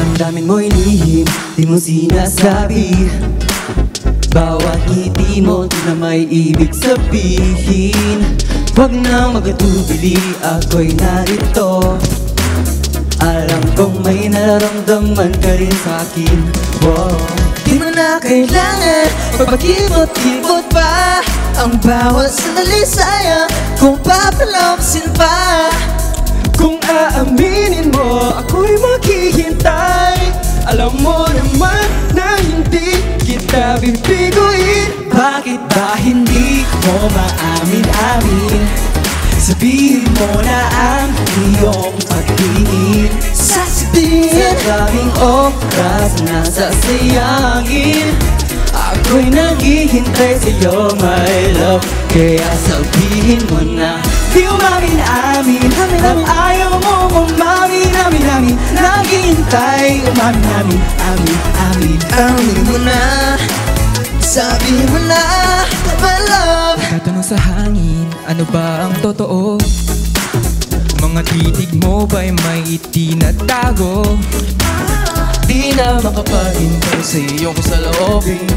Damdamin mo'y lihim, di mo sinasabi. Bawat ngiti mo, di na may ibig sabihin. Huwag na magatubili, ako'y narito. Alam kong may nararamdaman ka rin sa'kin. Wow. Di mo na kailangan pagpakibot-kibot pa. Ang bawat sandali sayang kung papalampasin pa. Kung aaminin mo, ako'y maghihintay. Alam mo naman na hindi kita bibiguin. Bakit ba hindi mo maamin-amin? Sabihin mo na ang iyong pagtingin. Sasabihin sa daming oras na sasayangin. Ako'y naghihintay sa'yo, my love. Kaya sabihin mo na di umamin-amin. At ayaw mo umamin-amin. Naghihintay, umamin-amin. Amin mo na. Sabihin mo na, my love. Nakatanong sa hangin, ano ba ang totoo? Mga titig mo ba'y may itinatago? Di na makapahintay sa iyong saloobin.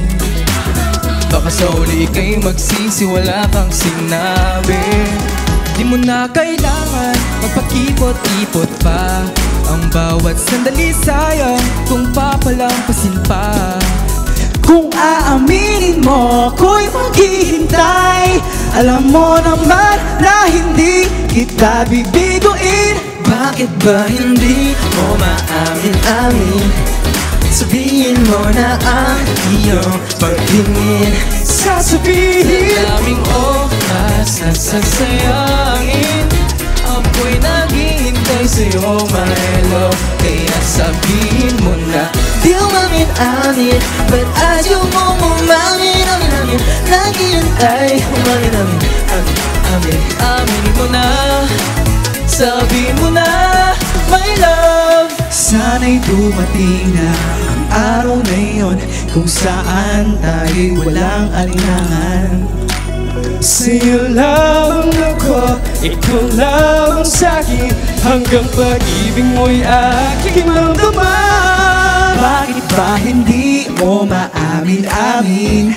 Baka sa uli ika'y magsisi, wala kang sinabi. Di mo na kailangan magpakipot-ipot pa. Ang bawat sandali sayang kung papalampasin pa. Kung aaminin mo, ako'y maghihintay. Alam mo naman na hindi kita bibiguin. Bakit ba hindi mo maamin-amin? Sabihin mo na ang iyong pagtingin. Sasabihin sa daming oras na sasayangin. Ako'y naghihintay sa'yo, my love. Kaya sabihin mo na di umamin-amin. Ba't ayaw mo umamin-amin? Naghihintay, umamin-amin. aminin mo na. Sabihin mo na, my love. Sana'y dumating na ang araw na iyon kung saan tayo'y walang alinlangan. Sa'yo lang ako, ikaw lang sa'kin, hanggang pag-ibig mo'y aking maramdaman. Bakit ba hindi mo maamin-amin?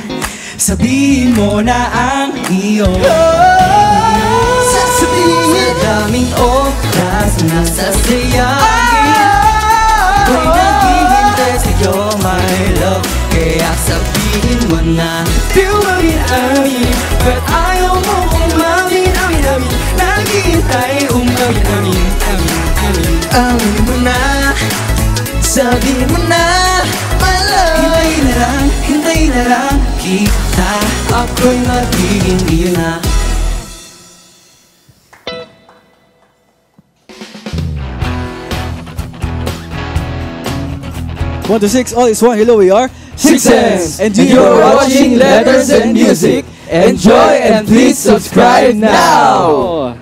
Sabihin mo na ang iyong sasabihin. Sa daming oras na sasayangin, ako'y naghihintay sa'yo, my love. Kaya sabihin mo na di umamin-amin. Ba't ayaw mo umamin-amin? Naghihintay, umamin-amin. Amin mo na. Sabihin mo na, my love. Hintay na lang kita. Ako'y magiging iyo na. 1 to 6, all is one. Hello, we are Six Sense, and you're watching Letters and Music. Enjoy and please subscribe now.